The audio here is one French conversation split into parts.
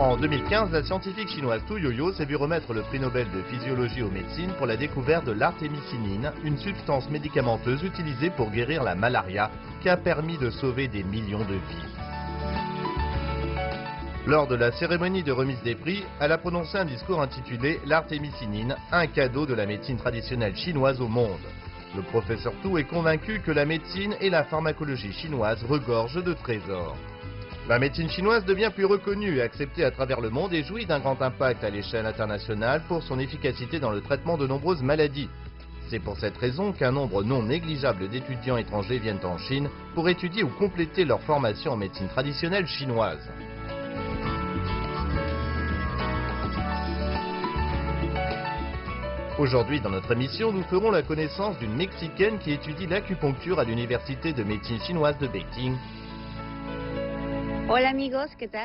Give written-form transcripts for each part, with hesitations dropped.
En 2015, la scientifique chinoise Tu Youyou s'est vue remettre le prix Nobel de physiologie aux médecines pour la découverte de l'artémisinine, une substance médicamenteuse utilisée pour guérir la malaria qui a permis de sauver des millions de vies. Lors de la cérémonie de remise des prix, elle a prononcé un discours intitulé « L'artémisinine, un cadeau de la médecine traditionnelle chinoise au monde ». Le professeur Tu est convaincu que la médecine et la pharmacologie chinoise regorgent de trésors. La médecine chinoise devient plus reconnue et acceptée à travers le monde et jouit d'un grand impact à l'échelle internationale pour son efficacité dans le traitement de nombreuses maladies. C'est pour cette raison qu'un nombre non négligeable d'étudiants étrangers viennent en Chine pour étudier ou compléter leur formation en médecine traditionnelle chinoise. Aujourd'hui, dans notre émission, nous ferons la connaissance d'une Mexicaine qui étudie l'acupuncture à l'université de médecine chinoise de Beijing.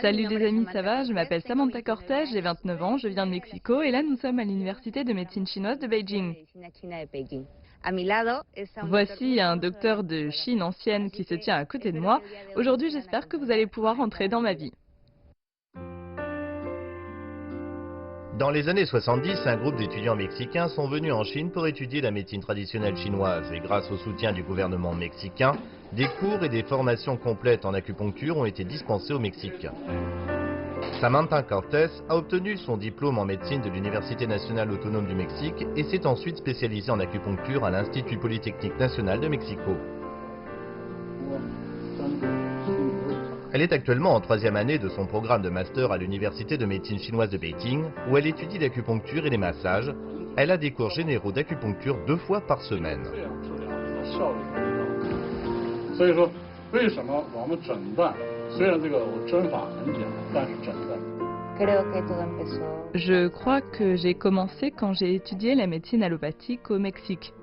Salut les amis, ça va? Je m'appelle Samantha Cortez, j'ai 29 ans, je viens de Mexico et là nous sommes à l'université de médecine chinoise de Beijing. Voici un docteur de Chine ancienne qui se tient à côté de moi. Aujourd'hui, j'espère que vous allez pouvoir entrer dans ma vie. Dans les années 70, un groupe d'étudiants mexicains sont venus en Chine pour étudier la médecine traditionnelle chinoise et grâce au soutien du gouvernement mexicain, des cours et des formations complètes en acupuncture ont été dispensés au Mexique. Samantha Cortez a obtenu son diplôme en médecine de l'Université nationale autonome du Mexique et s'est ensuite spécialisée en acupuncture à l'Institut polytechnique national de Mexico. Elle est actuellement en 3e année de son programme de master à l'Université de médecine chinoise de Beijing, où elle étudie l'acupuncture et les massages. Elle a des cours généraux d'acupuncture 2 fois par semaine. Je crois que j'ai commencé quand j'ai étudié la médecine allopathique au Mexique.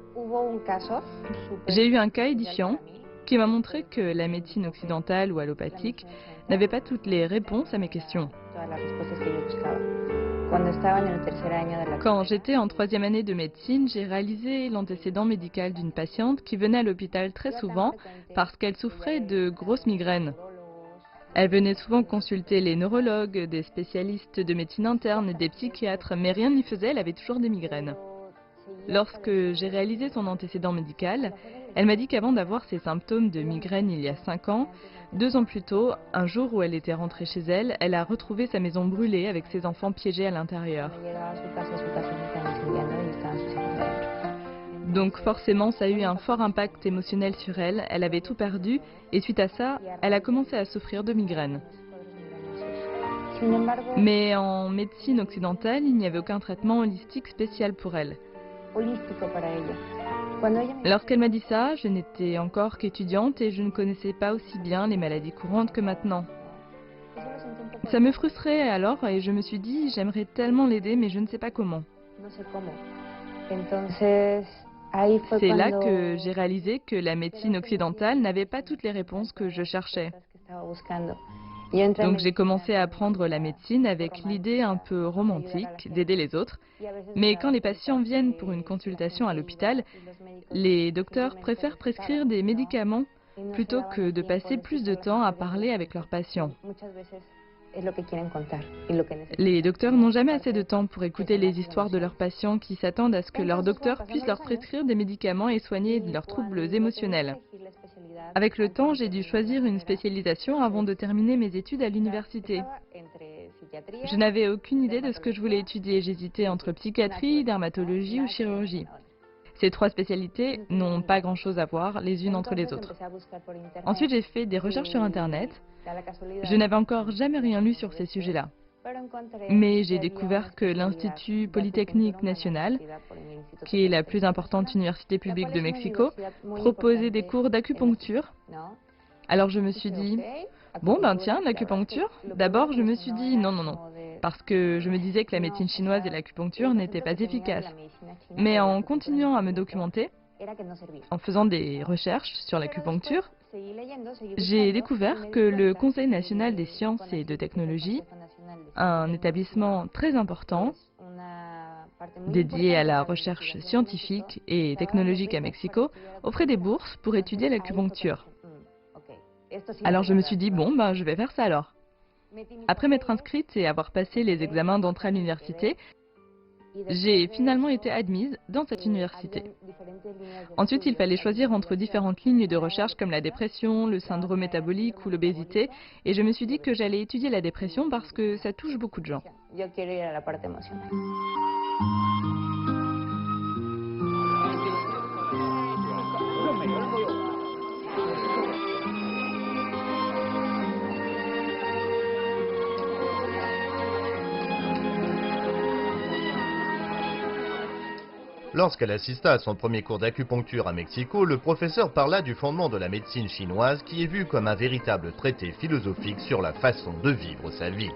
J'ai eu un cas édifiant qui m'a montré que la médecine occidentale ou allopathique n'avait pas toutes les réponses à mes questions. Quand j'étais en 3e année de médecine, j'ai réalisé l'antécédent médical d'une patiente qui venait à l'hôpital très souvent parce qu'elle souffrait de grosses migraines. Elle venait souvent consulter les neurologues, des spécialistes de médecine interne et des psychiatres, mais rien n'y faisait, elle avait toujours des migraines. Lorsque j'ai réalisé son antécédent médical, elle m'a dit qu'avant d'avoir ces symptômes de migraine il y a 5 ans, 2 ans plus tôt, un jour où elle était rentrée chez elle, elle a retrouvé sa maison brûlée avec ses enfants piégés à l'intérieur. Donc forcément, ça a eu un fort impact émotionnel sur elle, elle avait tout perdu et suite à ça, elle a commencé à souffrir de migraines. Mais en médecine occidentale, il n'y avait aucun traitement holistique spécial pour elle. Lorsqu'elle m'a dit ça, je n'étais encore qu'étudiante et je ne connaissais pas aussi bien les maladies courantes que maintenant. Ça me frustrait alors et je me suis dit, j'aimerais tellement l'aider mais je ne sais pas comment. C'est là que j'ai réalisé que la médecine occidentale n'avait pas toutes les réponses que je cherchais. Donc j'ai commencé à apprendre la médecine avec l'idée un peu romantique d'aider les autres. Mais quand les patients viennent pour une consultation à l'hôpital, les docteurs préfèrent prescrire des médicaments plutôt que de passer plus de temps à parler avec leurs patients. Les docteurs n'ont jamais assez de temps pour écouter les histoires de leurs patients qui s'attendent à ce que leur docteur puisse leur prescrire des médicaments et soigner leurs troubles émotionnels. Avec le temps, j'ai dû choisir une spécialisation avant de terminer mes études à l'université. Je n'avais aucune idée de ce que je voulais étudier. J'hésitais entre psychiatrie, dermatologie ou chirurgie. Ces 3 spécialités n'ont pas grand-chose à voir les unes entre les autres. Ensuite, j'ai fait des recherches sur Internet. Je n'avais encore jamais rien lu sur ces sujets-là. Mais j'ai découvert que l'Institut polytechnique national, qui est la plus importante université publique de Mexico, proposait des cours d'acupuncture. Alors je me suis dit, bon ben tiens, l'acupuncture. D'abord je me suis dit non, parce que je me disais que la médecine chinoise et l'acupuncture n'étaient pas efficaces. Mais en continuant à me documenter, en faisant des recherches sur l'acupuncture, j'ai découvert que le Conseil national des sciences et de technologie, un établissement très important dédié à la recherche scientifique et technologique à Mexico, offrait des bourses pour étudier l'acupuncture. Alors je me suis dit, bon, ben je vais faire ça alors. Après m'être inscrite et avoir passé les examens d'entrée à l'université, j'ai finalement été admise dans cette université. Ensuite, il fallait choisir entre différentes lignes de recherche comme la dépression, le syndrome métabolique ou l'obésité. Et je me suis dit que j'allais étudier la dépression parce que ça touche beaucoup de gens. Lorsqu'elle assista à son premier cours d'acupuncture à Mexico, le professeur parla du fondement de la médecine chinoise qui est vu comme un véritable traité philosophique sur la façon de vivre sa vie.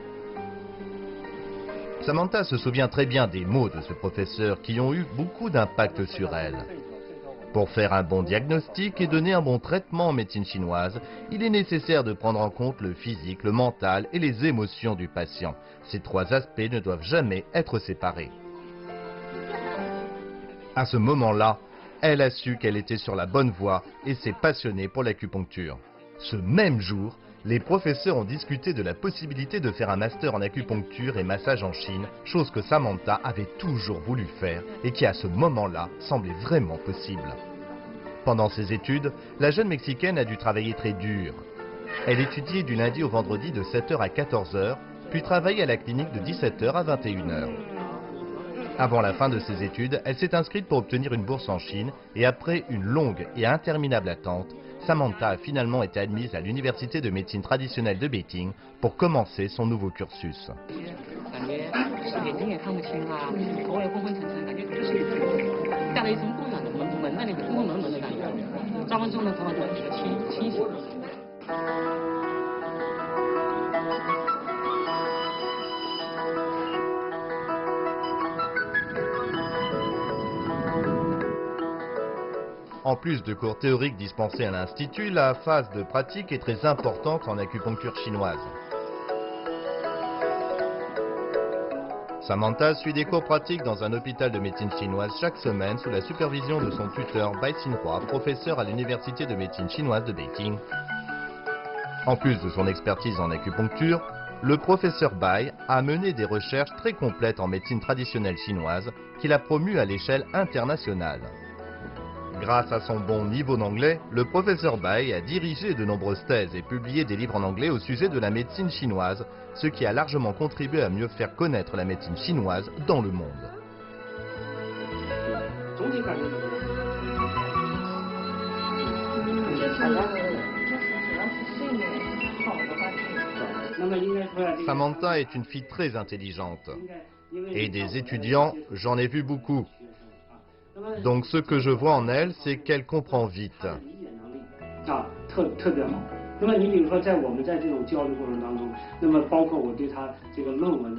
Samantha se souvient très bien des mots de ce professeur qui ont eu beaucoup d'impact sur elle. Pour faire un bon diagnostic et donner un bon traitement en médecine chinoise, il est nécessaire de prendre en compte le physique, le mental et les émotions du patient. Ces trois aspects ne doivent jamais être séparés. À ce moment-là, elle a su qu'elle était sur la bonne voie et s'est passionnée pour l'acupuncture. Ce même jour, les professeurs ont discuté de la possibilité de faire un master en acupuncture et massage en Chine, chose que Samantha avait toujours voulu faire et qui à ce moment-là semblait vraiment possible. Pendant ses études, la jeune Mexicaine a dû travailler très dur. Elle étudiait du lundi au vendredi de 7h à 14h, puis travaillait à la clinique de 17h à 21h. Avant la fin de ses études, elle s'est inscrite pour obtenir une bourse en Chine et après une longue et interminable attente, Samantha a finalement été admise à l'université de médecine traditionnelle de Beijing pour commencer son nouveau cursus. En plus de cours théoriques dispensés à l'Institut, la phase de pratique est très importante en acupuncture chinoise. Samantha suit des cours pratiques dans un hôpital de médecine chinoise chaque semaine sous la supervision de son tuteur Bai Xinhua, professeur à l'université de médecine chinoise de Beijing. En plus de son expertise en acupuncture, le professeur Bai a mené des recherches très complètes en médecine traditionnelle chinoise qu'il a promues à l'échelle internationale. Grâce à son bon niveau d'anglais, le professeur Bai a dirigé de nombreuses thèses et publié des livres en anglais au sujet de la médecine chinoise, ce qui a largement contribué à mieux faire connaître la médecine chinoise dans le monde. Samantha est une fille très intelligente. Et des étudiants, j'en ai vu beaucoup. Donc ce que je vois en elle, c'est qu'elle comprend vite.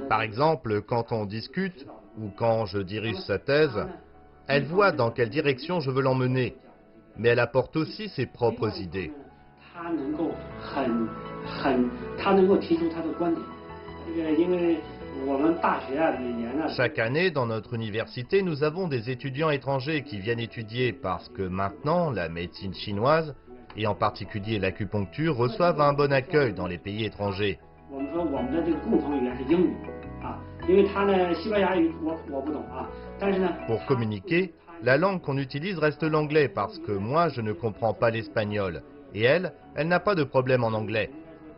Par exemple, quand on discute ou quand je dirige sa thèse, elle voit dans quelle direction je veux l'emmener, mais elle apporte aussi ses propres idées. Chaque année, dans notre université, nous avons des étudiants étrangers qui viennent étudier parce que maintenant, la médecine chinoise, et en particulier l'acupuncture, reçoivent un bon accueil dans les pays étrangers. Pour communiquer, la langue qu'on utilise reste l'anglais parce que moi, je ne comprends pas l'espagnol. Et elle n'a pas de problème en anglais.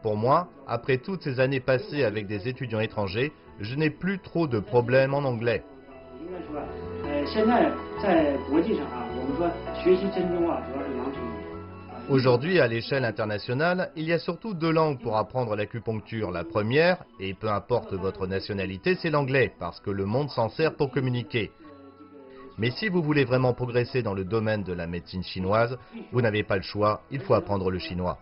Pour moi, après toutes ces années passées avec des étudiants étrangers, je n'ai plus trop de problèmes en anglais. Aujourd'hui, à l'échelle internationale, il y a surtout deux langues pour apprendre l'acupuncture. La première, et peu importe votre nationalité, c'est l'anglais, parce que le monde s'en sert pour communiquer. Mais si vous voulez vraiment progresser dans le domaine de la médecine chinoise, vous n'avez pas le choix, il faut apprendre le chinois.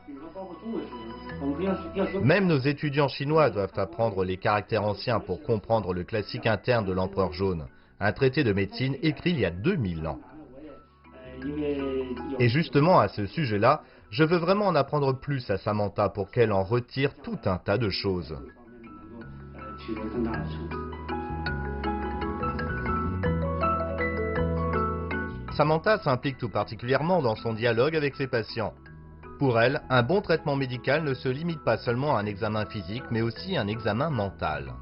Même nos étudiants chinois doivent apprendre les caractères anciens pour comprendre le classique interne de l'empereur jaune, un traité de médecine écrit il y a 2000 ans. Et justement à ce sujet-là, je veux vraiment en apprendre plus à Samantha pour qu'elle en retire tout un tas de choses. Samantha s'implique tout particulièrement dans son dialogue avec ses patients. Pour elle, un bon traitement médical ne se limite pas seulement à un examen physique, mais aussi à un examen mental.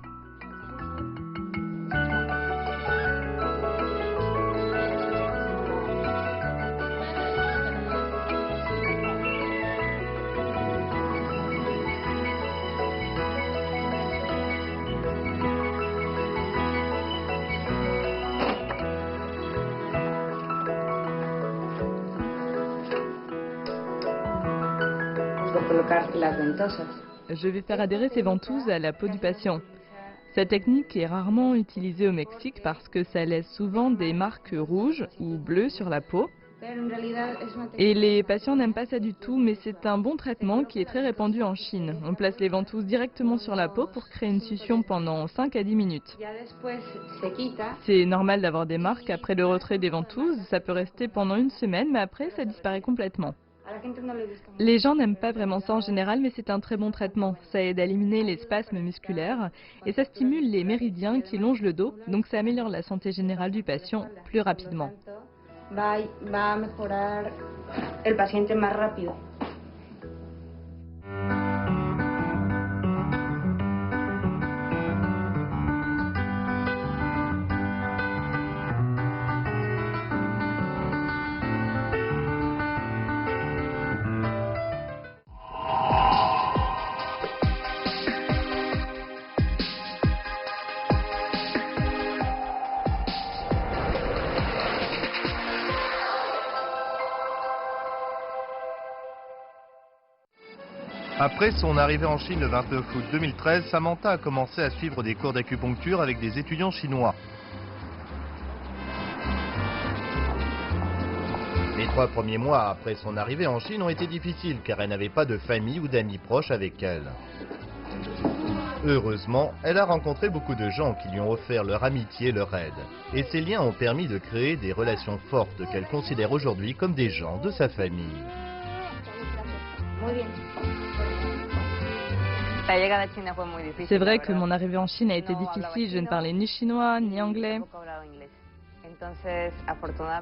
Je vais faire adhérer ces ventouses à la peau du patient. Cette technique est rarement utilisée au Mexique parce que ça laisse souvent des marques rouges ou bleues sur la peau. Et les patients n'aiment pas ça du tout, mais c'est un bon traitement qui est très répandu en Chine. On place les ventouses directement sur la peau pour créer une succion pendant 5 à 10 minutes. C'est normal d'avoir des marques après le retrait des ventouses, ça peut rester pendant une semaine, mais après ça disparaît complètement. Les gens n'aiment pas vraiment ça en général, mais c'est un très bon traitement. Ça aide à éliminer les spasmes musculaires et ça stimule les méridiens qui longent le dos, donc ça améliore la santé générale du patient plus rapidement. Va a mejorar el paciente más rápido. Après son arrivée en Chine le 29 août 2013, Samantha a commencé à suivre des cours d'acupuncture avec des étudiants chinois. Les 3 premiers mois après son arrivée en Chine ont été difficiles car elle n'avait pas de famille ou d'amis proches avec elle. Heureusement, elle a rencontré beaucoup de gens qui lui ont offert leur amitié et leur aide. Et ces liens ont permis de créer des relations fortes qu'elle considère aujourd'hui comme des gens de sa famille. C'est vrai que mon arrivée en Chine a été difficile, je ne parlais ni chinois ni anglais.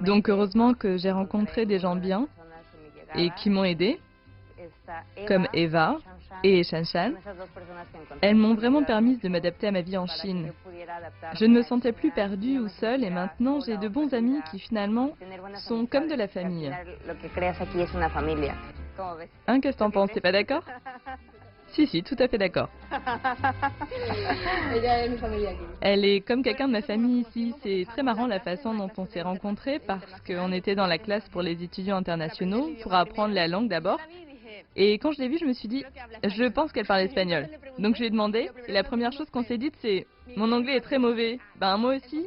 Donc heureusement que j'ai rencontré des gens bien et qui m'ont aidé, comme Eva et Shanshan. Elles m'ont vraiment permis de m'adapter à ma vie en Chine. Je ne me sentais plus perdue ou seule et maintenant j'ai de bons amis qui finalement sont comme de la famille. Hein, qu'est-ce que t'en penses, t'es pas d'accord? Si, tout à fait d'accord. Elle est comme quelqu'un de ma famille ici. C'est très marrant la façon dont on s'est rencontrés parce qu'on était dans la classe pour les étudiants internationaux pour apprendre la langue d'abord. Et quand je l'ai vue, je me suis dit, je pense qu'elle parle espagnol. Donc je lui ai demandé, et la première chose qu'on s'est dite, c'est, mon anglais est très mauvais. Ben moi aussi.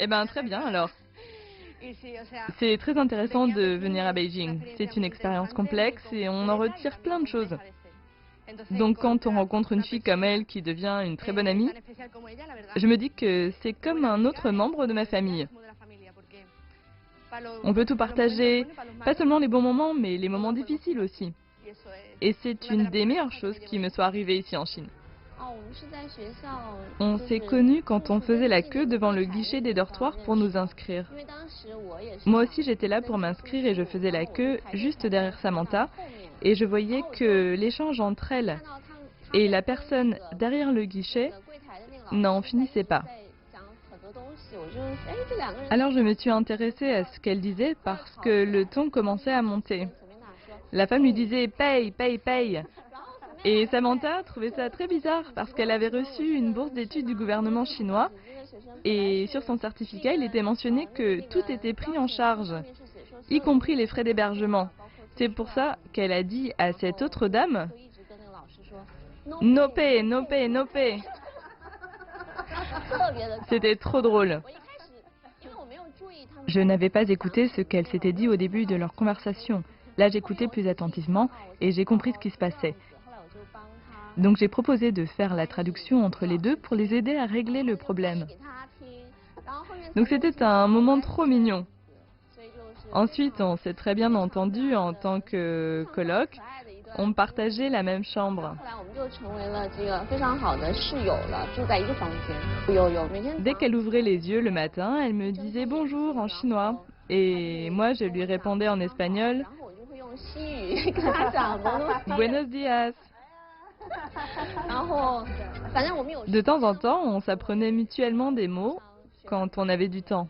Eh ben très bien alors. C'est très intéressant de venir à Beijing. C'est une expérience complexe et on en retire plein de choses. Donc quand on rencontre une fille comme elle qui devient une très bonne amie, je me dis que c'est comme un autre membre de ma famille. On peut tout partager, pas seulement les bons moments, mais les moments difficiles aussi. Et c'est une des meilleures choses qui me soit arrivée ici en Chine. On s'est connus quand on faisait la queue devant le guichet des dortoirs pour nous inscrire. Moi aussi j'étais là pour m'inscrire et je faisais la queue juste derrière Samantha. Et je voyais que l'échange entre elles et la personne derrière le guichet n'en finissait pas. Alors je me suis intéressée à ce qu'elle disait parce que le ton commençait à monter. La femme lui disait « paye, paye, paye ». Et Samantha trouvait ça très bizarre parce qu'elle avait reçu une bourse d'études du gouvernement chinois et sur son certificat il était mentionné que tout était pris en charge, y compris les frais d'hébergement. C'est pour ça qu'elle a dit à cette autre dame « No pay, no pay, no pay ». C'était trop drôle. Je n'avais pas écouté ce qu'elle s'était dit au début de leur conversation. Là, j'écoutais plus attentivement et j'ai compris ce qui se passait. Donc j'ai proposé de faire la traduction entre les deux pour les aider à régler le problème. Donc c'était un moment trop mignon. Ensuite, on s'est très bien entendu en tant que coloc. On partageait la même chambre. Dès qu'elle ouvrait les yeux le matin, elle me disait bonjour en chinois. Et moi, je lui répondais en espagnol. Buenos días. De temps en temps, on s'apprenait mutuellement des mots quand on avait du temps.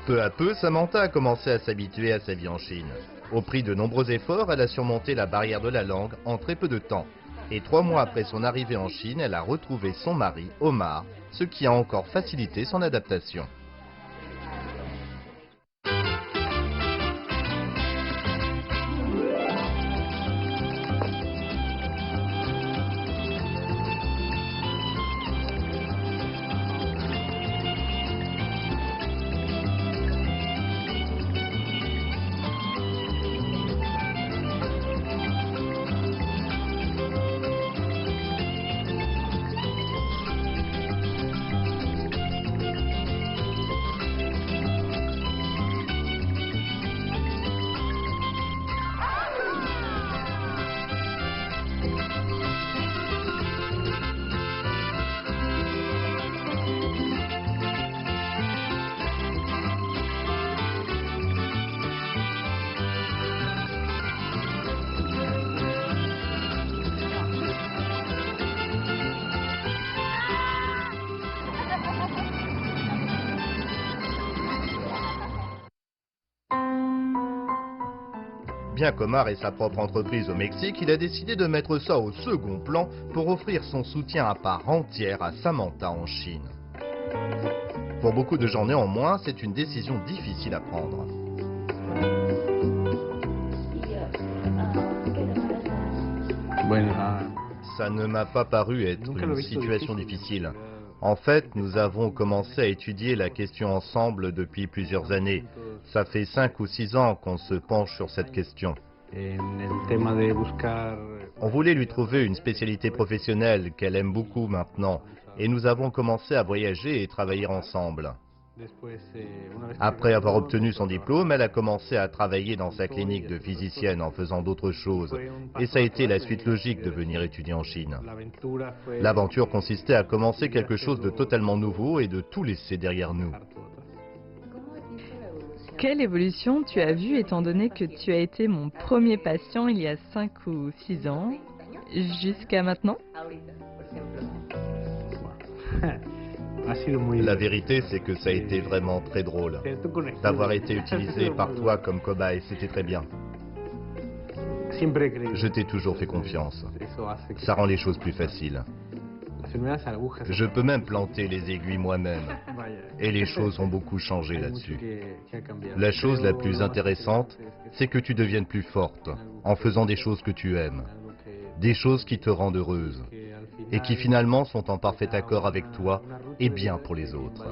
Peu à peu, Samantha a commencé à s'habituer à sa vie en Chine. Au prix de nombreux efforts, elle a surmonté la barrière de la langue en très peu de temps. Et 3 mois après son arrivée en Chine, elle a retrouvé son mari, Omar, ce qui a encore facilité son adaptation. Bien qu'Omar ait sa propre entreprise au Mexique, il a décidé de mettre ça au second plan pour offrir son soutien à part entière à Samantha en Chine. Pour beaucoup de gens néanmoins, c'est une décision difficile à prendre. Ça ne m'a pas paru être une situation difficile. En fait, nous avons commencé à étudier la question ensemble depuis plusieurs années. Ça fait 5 ou 6 ans qu'on se penche sur cette question. On voulait lui trouver une spécialité professionnelle qu'elle aime beaucoup maintenant. Et nous avons commencé à voyager et travailler ensemble. Après avoir obtenu son diplôme, elle a commencé à travailler dans sa clinique de physicienne en faisant d'autres choses. Et ça a été la suite logique de venir étudier en Chine. L'aventure consistait à commencer quelque chose de totalement nouveau et de tout laisser derrière nous. Quelle évolution tu as vue étant donné que tu as été mon premier patient il y a 5 ou 6 ans, jusqu'à maintenant? La vérité, c'est que ça a été vraiment très drôle. D'avoir été utilisé par toi comme cobaye, c'était très bien. Je t'ai toujours fait confiance. Ça rend les choses plus faciles. Je peux même planter les aiguilles moi-même. Et les choses ont beaucoup changé là-dessus. La chose la plus intéressante, c'est que tu deviennes plus forte en faisant des choses que tu aimes. Des choses qui te rendent heureuse. Et qui finalement sont en parfait accord avec toi et bien pour les autres.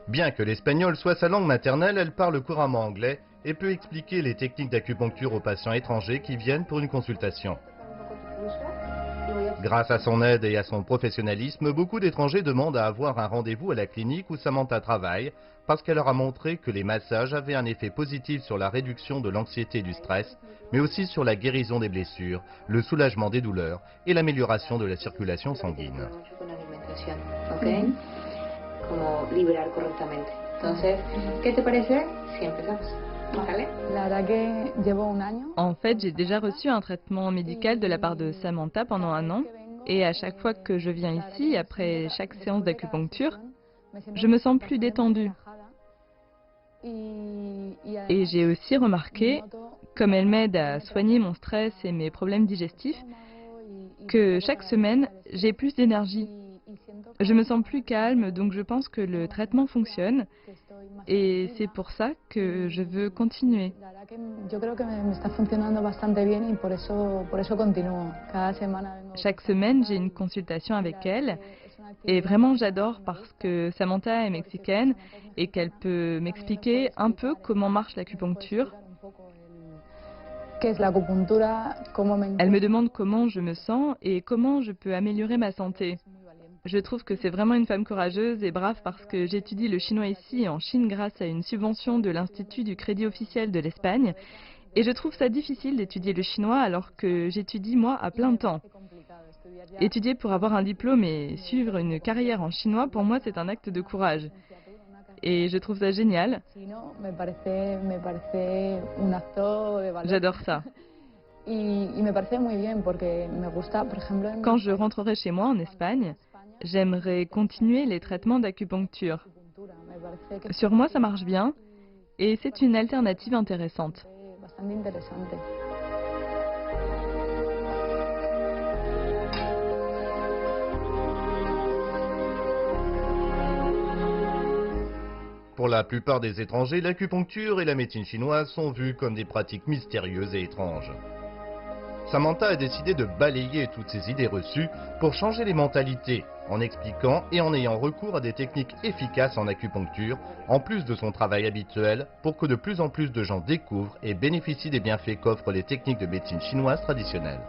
Bien que l'espagnol soit sa langue maternelle, elle parle couramment anglais et peut expliquer les techniques d'acupuncture aux patients étrangers qui viennent pour une consultation. Grâce à son aide et à son professionnalisme, beaucoup d'étrangers demandent à avoir un rendez-vous à la clinique où Samantha travaille parce qu'elle leur a montré que les massages avaient un effet positif sur la réduction de l'anxiété et du stress, mais aussi sur la guérison des blessures, le soulagement des douleurs et l'amélioration de la circulation sanguine. En fait, j'ai déjà reçu un traitement médical de la part de Samantha pendant 1 an. Et à chaque fois que je viens ici, après chaque séance d'acupuncture, je me sens plus détendue. Et j'ai aussi remarqué, comme elle m'aide à soigner mon stress et mes problèmes digestifs, que chaque semaine, j'ai plus d'énergie. Je me sens plus calme, donc je pense que le traitement fonctionne. Et c'est pour ça que je veux continuer. Chaque semaine, j'ai une consultation avec elle. Et vraiment, j'adore parce que Samantha est mexicaine et qu'elle peut m'expliquer un peu comment marche l'acupuncture. Elle me demande comment je me sens et comment je peux améliorer ma santé. Je trouve que c'est vraiment une femme courageuse et brave parce que j'étudie le chinois ici en Chine grâce à une subvention de l'Institut du Crédit officiel de l'Espagne. Et je trouve ça difficile d'étudier le chinois alors que j'étudie moi à plein temps. Étudier pour avoir un diplôme et suivre une carrière en chinois, pour moi, c'est un acte de courage. Et je trouve ça génial. J'adore ça. Quand je rentrerai chez moi en Espagne, j'aimerais continuer les traitements d'acupuncture. Sur moi, ça marche bien et c'est une alternative intéressante. Pour la plupart des étrangers, l'acupuncture et la médecine chinoise sont vues comme des pratiques mystérieuses et étranges. Samantha a décidé de balayer toutes ces idées reçues pour changer les mentalités, en expliquant et en ayant recours à des techniques efficaces en acupuncture, en plus de son travail habituel, pour que de plus en plus de gens découvrent et bénéficient des bienfaits qu'offrent les techniques de médecine chinoise traditionnelle.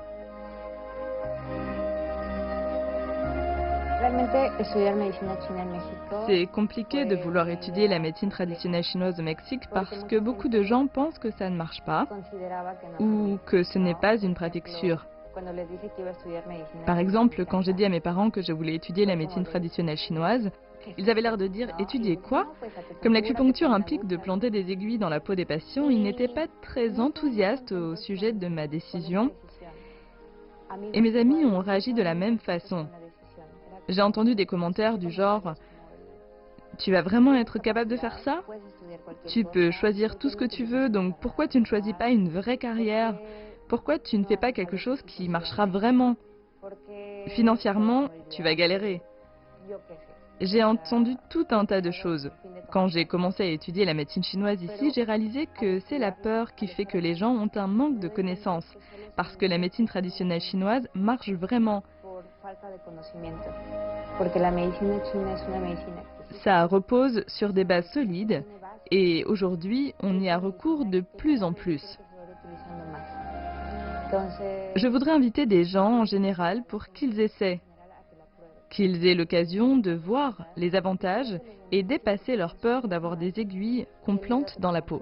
C'est compliqué de vouloir étudier la médecine traditionnelle chinoise au Mexique parce que beaucoup de gens pensent que ça ne marche pas ou que ce n'est pas une pratique sûre. Par exemple, quand j'ai dit à mes parents que je voulais étudier la médecine traditionnelle chinoise, ils avaient l'air de dire « étudier quoi ?» Comme l'acupuncture implique de planter des aiguilles dans la peau des patients, ils n'étaient pas très enthousiastes au sujet de ma décision. Et mes amis ont réagi de la même façon. J'ai entendu des commentaires du genre « Tu vas vraiment être capable de faire ça? Tu peux choisir tout ce que tu veux, donc pourquoi tu ne choisis pas une vraie carrière? Pourquoi tu ne fais pas quelque chose qui marchera vraiment? Financièrement, tu vas galérer. » J'ai entendu tout un tas de choses. Quand j'ai commencé à étudier la médecine chinoise ici, j'ai réalisé que c'est la peur qui fait que les gens ont un manque de connaissances, parce que la médecine traditionnelle chinoise marche vraiment. Ça repose sur des bases solides et aujourd'hui, on y a recours de plus en plus. Je voudrais inviter des gens en général pour qu'ils essaient, qu'ils aient l'occasion de voir les avantages et dépasser leur peur d'avoir des aiguilles qu'on plante dans la peau.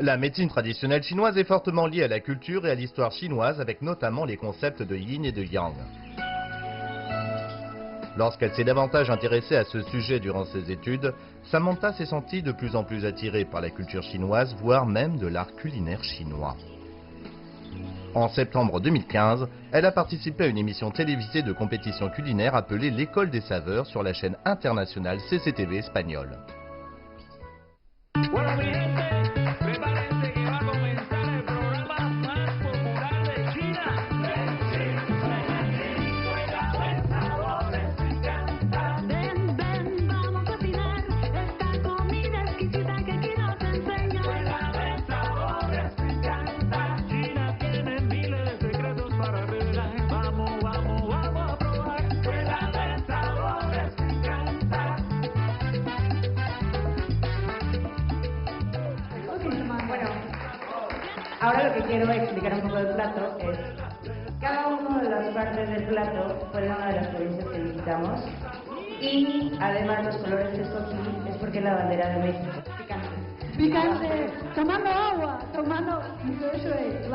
La médecine traditionnelle chinoise est fortement liée à la culture et à l'histoire chinoise, avec notamment les concepts de yin et de yang. Lorsqu'elle s'est davantage intéressée à ce sujet durant ses études, Samantha s'est sentie de plus en plus attirée par la culture chinoise, voire même de l'art culinaire chinois. En septembre 2015, elle a participé à une émission télévisée de compétition culinaire appelée l'École des saveurs sur la chaîne internationale CCTV espagnole. Ahora lo que quiero explicar un poco del plato es cada una de las partes del plato fue de una de las provincias que visitamos y además los colores de esto aquí es porque es la bandera de México. Picante. Picante, tomando agua, tomando, eso es,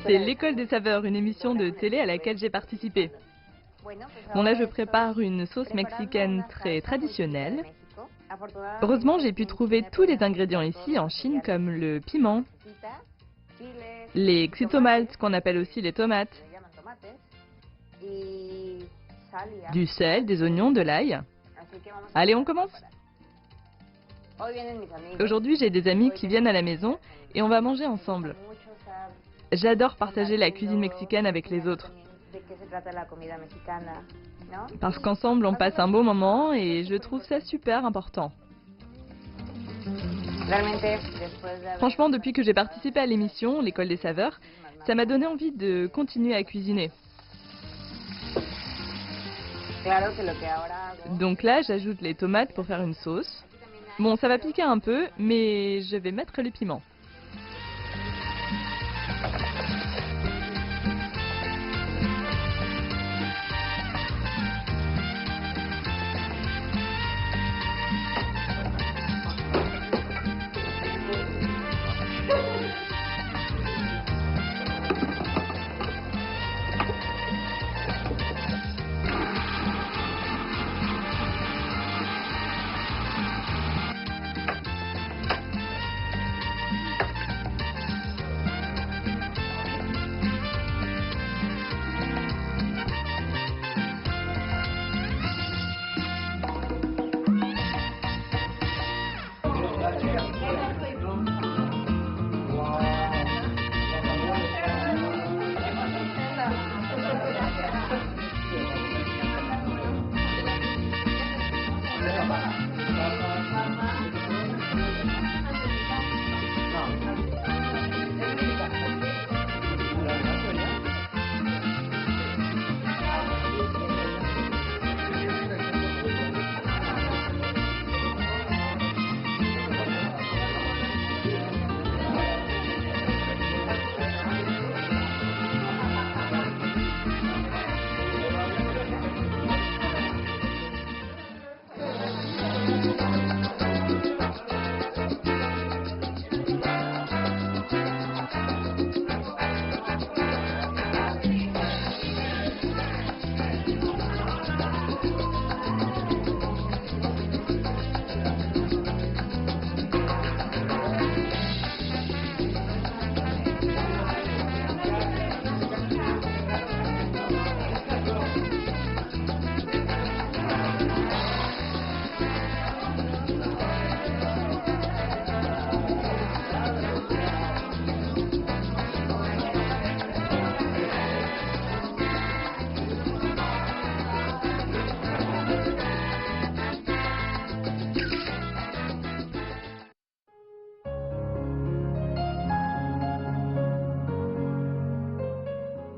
C'est l'École des saveurs, une émission de télé à laquelle j'ai participé. Bon, là, je prépare une sauce mexicaine très traditionnelle. Heureusement, j'ai pu trouver tous les ingrédients ici en Chine, comme le piment, les xitomates, qu'on appelle aussi les tomates, du sel, des oignons, de l'ail. Allez, on commence. Aujourd'hui, j'ai des amis qui viennent à la maison et on va manger ensemble. J'adore partager la cuisine mexicaine avec les autres. Parce qu'ensemble, on passe un beau moment et je trouve ça super important. Franchement, depuis que j'ai participé à l'émission L'école des saveurs, ça m'a donné envie de continuer à cuisiner. Donc là, j'ajoute les tomates pour faire une sauce. Bon, ça va piquer un peu, mais je vais mettre les piments.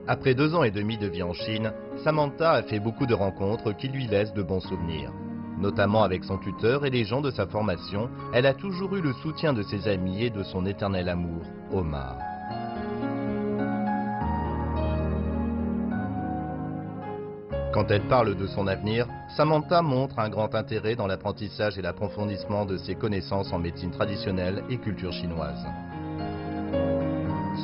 Après 2 ans et demi de vie en Chine, Samantha a fait beaucoup de rencontres qui lui laissent de bons souvenirs. Notamment avec son tuteur et les gens de sa formation, elle a toujours eu le soutien de ses amis et de son éternel amour, Omar. Quand elle parle de son avenir, Samantha montre un grand intérêt dans l'apprentissage et l'approfondissement de ses connaissances en médecine traditionnelle et culture chinoise.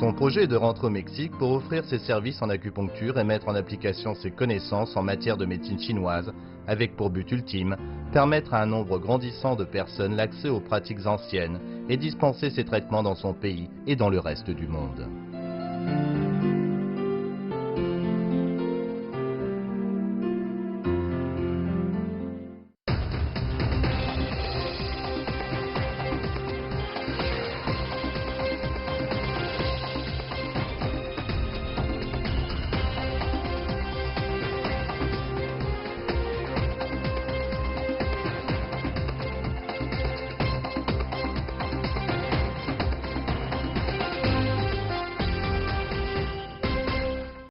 Son projet est de rentrer au Mexique pour offrir ses services en acupuncture et mettre en application ses connaissances en matière de médecine chinoise, avec pour but ultime, permettre à un nombre grandissant de personnes l'accès aux pratiques anciennes et dispenser ces traitements dans son pays et dans le reste du monde.